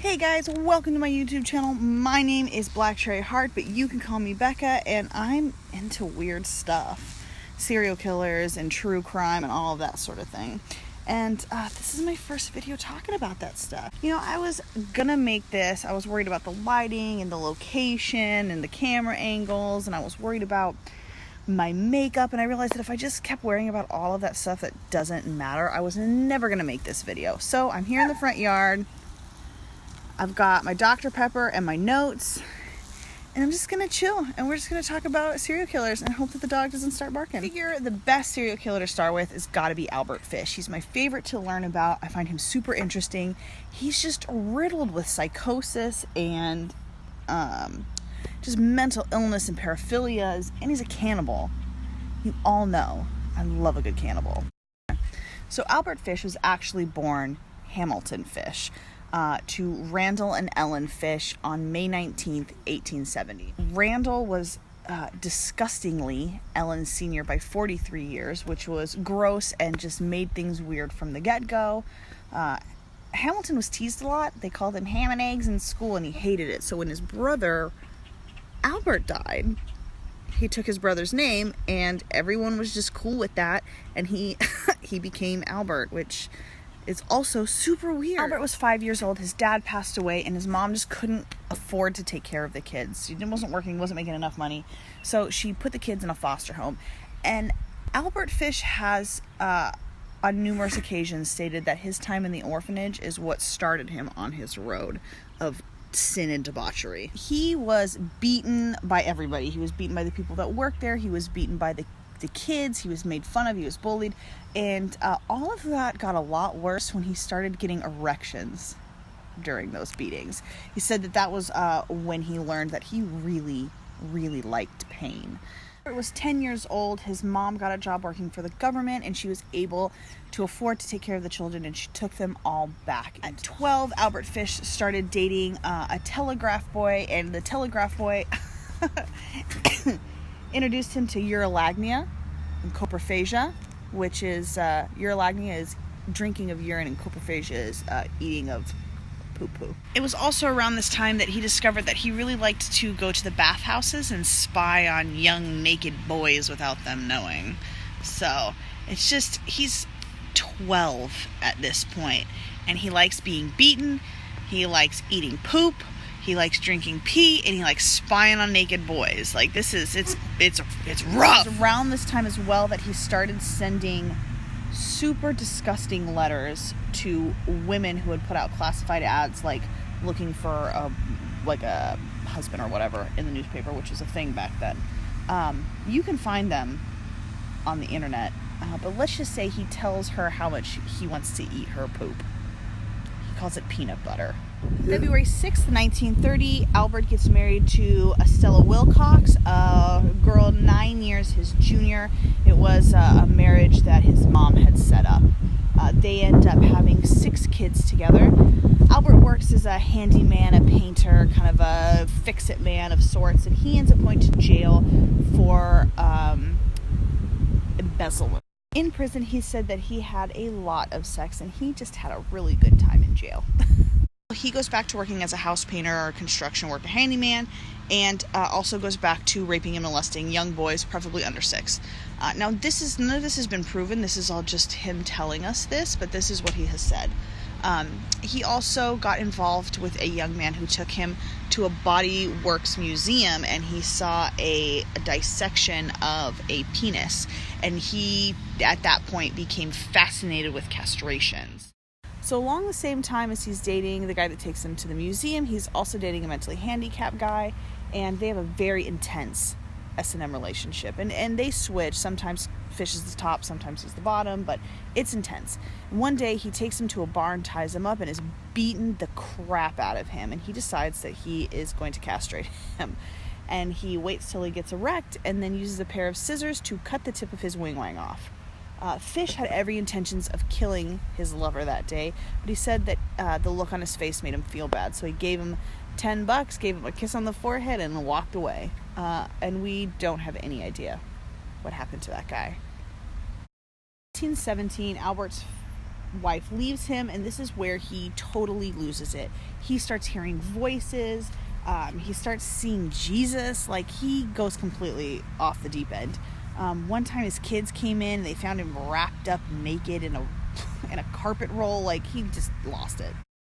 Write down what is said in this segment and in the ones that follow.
Hey guys, welcome to my YouTube channel. My name is Black.cherry.heart, but you can call me Becca, and I'm into weird stuff. Serial killers and true crime and all of that sort of thing. And this is my first video talking about that stuff. You know, I was gonna make this. I was worried about the lighting and the location and the camera angles, and I was worried about my makeup, and I realized that if I just kept worrying about all of that stuff that doesn't matter, I was never gonna make this video. So I'm here in the front yard. I've got my Dr. Pepper and my notes, and I'm just gonna chill, and we're just gonna talk about serial killers and hope that the dog doesn't start barking. I figure the best serial killer to start with is gotta be Albert Fish. He's my favorite to learn about. I find him super interesting. He's just riddled with psychosis and just mental illness and paraphilias, and he's a cannibal. You all know I love a good cannibal. So Albert Fish was actually born Hamilton Fish to Randall and Ellen Fish on May 19th, 1870. Randall was disgustingly Ellen's senior by 43 years, which was gross and just made things weird from the get-go. Hamilton was teased a lot. They called him ham and eggs in school, and he hated it. So when his brother Albert died, he took his brother's name, and everyone was just cool with that, and he became Albert, which is also super weird. Albert was 5 years old. His dad passed away, and his mom just couldn't afford to take care of the kids. She wasn't working, wasn't making enough money, so she put the kids in a foster home. And Albert Fish has on numerous occasions stated that his time in the orphanage is what started him on his road of sin and debauchery. He was beaten by everybody. He was beaten by the people that worked there. He was beaten by the kids. He was made fun of. He was bullied. And all of that got a lot worse when he started getting erections during those beatings. He said that was when he learned that he really, really liked pain. Albert was 10 years old. His mom got a job working for the government, and she was able to afford to take care of the children, and she took them all back. At 12, Albert Fish started dating a telegraph boy, and the telegraph boy introduced him to urolagnia and coprophagia, which is urolagnia is drinking of urine, and coprophagia is eating of poo-poo. It was also around this time that he discovered that he really liked to go to the bathhouses and spy on young naked boys without them knowing. So it's just, he's 12 at this point, and he likes being beaten, he likes eating poop, he likes drinking pee, and he likes spying on naked boys. Like, this is, it's rough. It was around this time as well that he started sending super disgusting letters to women who had put out classified ads, like looking for a husband or whatever in the newspaper, which was a thing back then. You can find them on the internet, but let's just say he tells her how much he wants to eat her poop. He calls it peanut butter. February 6th, 1930, Albert gets married to Estella Wilcox, a girl 9 years his junior. It was a marriage that his mom had set up. They end up having 6 kids together. Albert works as a handyman, a painter, kind of a fix-it man of sorts, and he ends up going to jail for embezzlement. In prison, he said that he had a lot of sex, and he just had a really good time in jail. He goes back to working as a house painter or construction worker handyman, and also goes back to raping and molesting young boys, preferably under 6. Now, none of this has been proven. This is all just him telling us this, but this is what he has said. He also got involved with a young man who took him to a Body Works museum, and he saw a dissection of a penis, and he, at that point, became fascinated with castrations. So along the same time as he's dating the guy that takes him to the museum, he's also dating a mentally handicapped guy, and they have a very intense S&M relationship. And they switch. Sometimes Fish is the top, sometimes he's the bottom, but it's intense. And one day he takes him to a bar and ties him up and is beating the crap out of him, and he decides that he is going to castrate him. And he waits till he gets erect and then uses a pair of scissors to cut the tip of his wing-wang off. Fish had every intentions of killing his lover that day, but he said that the look on his face made him feel bad, so he gave him $10, gave him a kiss on the forehead, and walked away. And we don't have any idea what happened to that guy. 1917, Albert's wife leaves him, and this is where he totally loses it. He starts hearing voices. He starts seeing Jesus. Like, he goes completely off the deep end. One time his kids came in, they found him wrapped up naked in a carpet roll. Like, he just lost it.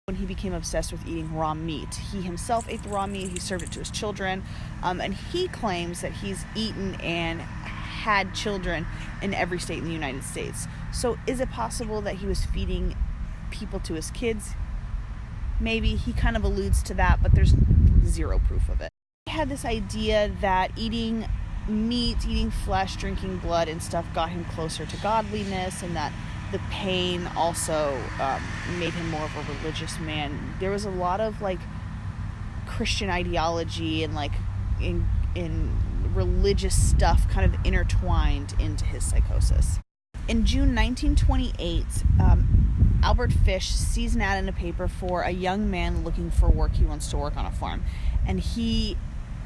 When he became obsessed with eating raw meat, he himself ate the raw meat. He served it to his children, and he claims that he's eaten and had children in every state in the United States. So is it possible that he was feeding people to his kids? Maybe. He kind of alludes to that, but there's zero proof of it. He had this idea that eating meat, eating flesh, drinking blood and stuff got him closer to godliness, and that the pain also made him more of a religious man. There was a lot of like Christian ideology and like in religious stuff kind of intertwined into his psychosis. In June 1928, Albert Fish sees an ad in a paper for a young man looking for work. He wants to work on a farm, and he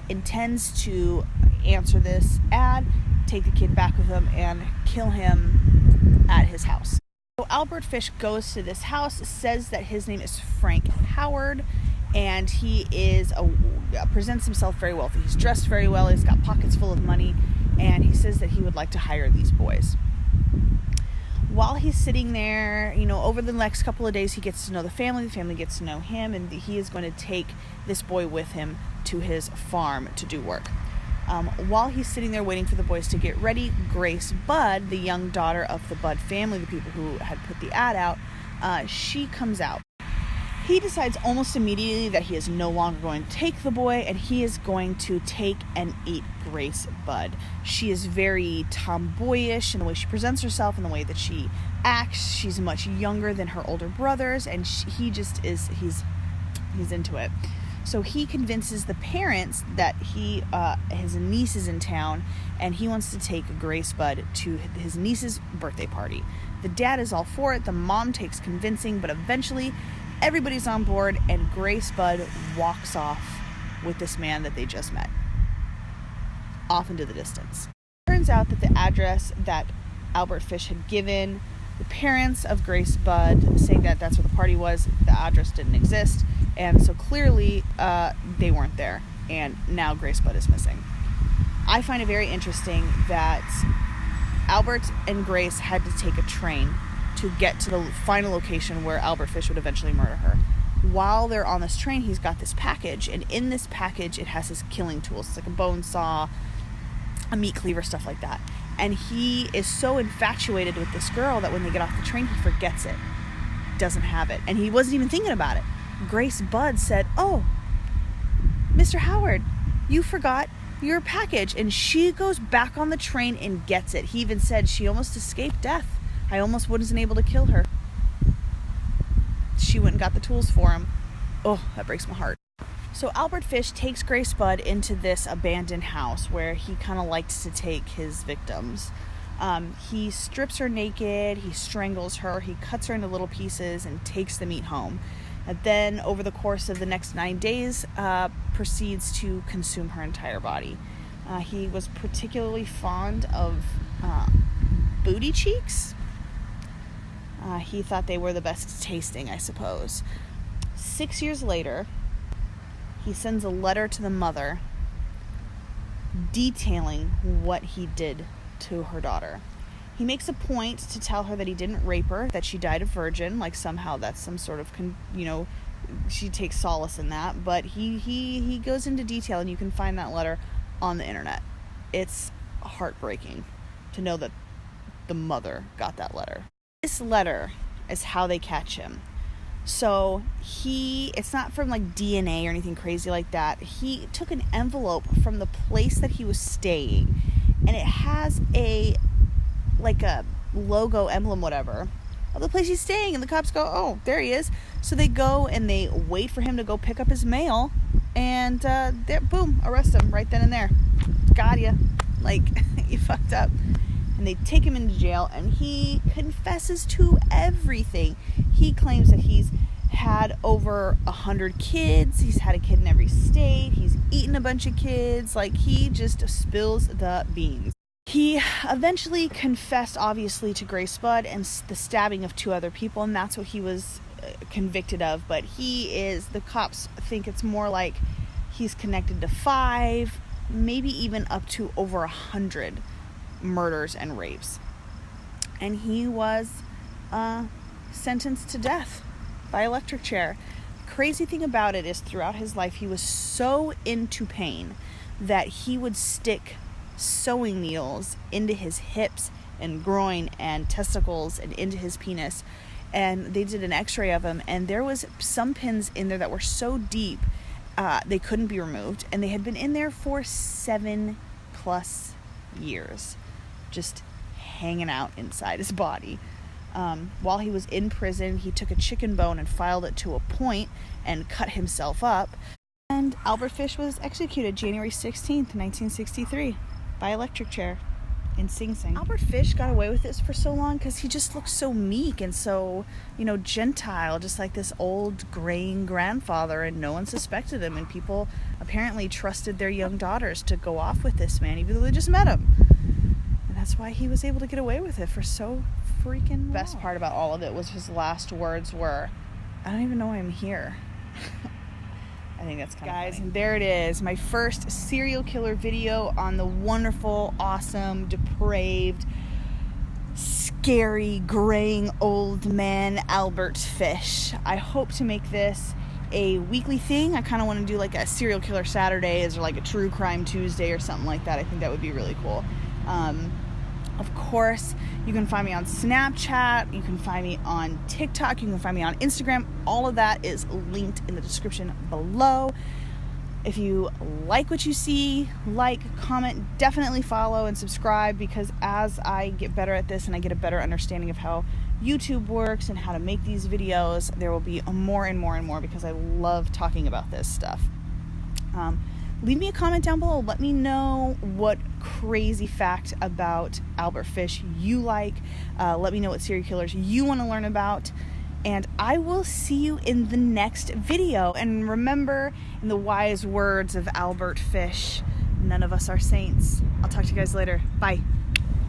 intends to answer this ad, take the kid back with him, and kill him at his house. So Albert Fish goes to this house, says that his name is Frank Howard, and he presents himself very wealthy. He's dressed very well, he's got pockets full of money, and he says that he would like to hire these boys. While he's sitting there, over the next couple of days, he gets to know the family gets to know him, and he is going to take this boy with him to his farm to do work. While he's sitting there waiting for the boys to get ready, Grace Budd, the young daughter of the Budd family, the people who had put the ad out, she comes out. He decides almost immediately that he is no longer going to take the boy, and he is going to take and eat Grace Budd. She is very tomboyish in the way she presents herself and the way that she acts. She's much younger than her older brothers, and he's into it. So he convinces the parents that his niece is in town, and he wants to take Grace Budd to his niece's birthday party. The dad is all for it. The mom takes convincing, but eventually everybody's on board, and Grace Budd walks off with this man that they just met, off into the distance. It turns out that the address that Albert Fish had given the parents of Grace Budd, saying that that's where the party was, the address didn't exist, and so clearly they weren't there, and now Grace Budd is missing. I find it very interesting that Albert and Grace had to take a train to get to the final location where Albert Fish would eventually murder her. While they're on this train, he's got this package, and in this package it has his killing tools. It's like a bone saw, a meat cleaver, stuff like that. And he is so infatuated with this girl that when they get off the train, he forgets it, doesn't have it, and he wasn't even thinking about it. Grace Budd said, "Oh, Mr. Howard, you forgot your package," and she goes back on the train and gets it. He even said she almost escaped death. I almost wasn't able to kill her. She went and got the tools for him. Oh, that breaks my heart. So Albert Fish takes Grace Budd into this abandoned house where he kind of likes to take his victims. He strips her naked, he strangles her, he cuts her into little pieces and takes the meat home. And then over the course of the next 9 days, proceeds to consume her entire body. He was particularly fond of booty cheeks. He thought they were the best tasting, I suppose. 6 years later, he sends a letter to the mother detailing what he did to her daughter. He makes a point to tell her that he didn't rape her, that she died a virgin, like somehow that's some sort of, she takes solace in that, but he goes into detail, and you can find that letter on the internet. It's heartbreaking to know that the mother got that letter. This letter is how they catch him. So it's not from like DNA or anything crazy like that. He took an envelope from the place that he was staying, and it has a logo, emblem, whatever, of the place he's staying, and the cops go, "Oh, there he is." So they go and they wait for him to go pick up his mail, and boom, arrest him right then and there. Got ya. Like, you fucked up. And they take him into jail, and he confesses to everything. He claims that he's had over 100 kids. He's had a kid in every state. He's eaten a bunch of kids. Like, he just spills the beans. He eventually confessed, obviously, to Grace Spud and the stabbing of 2 other people, and that's what he was convicted of. But the cops think it's more like he's connected to 5, maybe even up to over 100 murders and rapes. And he was sentenced to death by electric chair. The crazy thing about it is, throughout his life, he was so into pain that he would stick sewing needles into his hips and groin and testicles and into his penis. And they did an x-ray of him, and there was some pins in there that were so deep they couldn't be removed, and they had been in there for 7+ years, just hanging out inside his body. While he was in prison, he took a chicken bone and filed it to a point and cut himself up. And Albert Fish was executed January 16th, 1963 by electric chair in Sing Sing. Albert Fish got away with this for so long because he just looked so meek and so, gentile, just like this old graying grandfather, and no one suspected him, and people apparently trusted their young daughters to go off with this man even though they just met him. And that's why he was able to get away with it for so freaking long. The best part about all of it was his last words were, "I don't even know why I'm here." I think that's kind of funny. Guys, and there it is, my first serial killer video on the wonderful, awesome, depraved, scary, graying old man Albert Fish. I hope to make this a weekly thing. I kind of want to do like a serial killer Saturdays or like a true crime Tuesday or something like that. I think that would be really cool. Of course, you can find me on Snapchat, you can find me on TikTok, you can find me on Instagram. All of that is linked in the description below. If you like what you see, comment, definitely follow and subscribe, because as I get better at this and I get a better understanding of how YouTube works and how to make these videos, there will be more and more and more, because I love talking about this stuff. Leave me a comment down below. Let me know what crazy fact about Albert Fish you like. Let me know what serial killers you want to learn about. And I will see you in the next video. And remember, in the wise words of Albert Fish, none of us are saints. I'll talk to you guys later. Bye.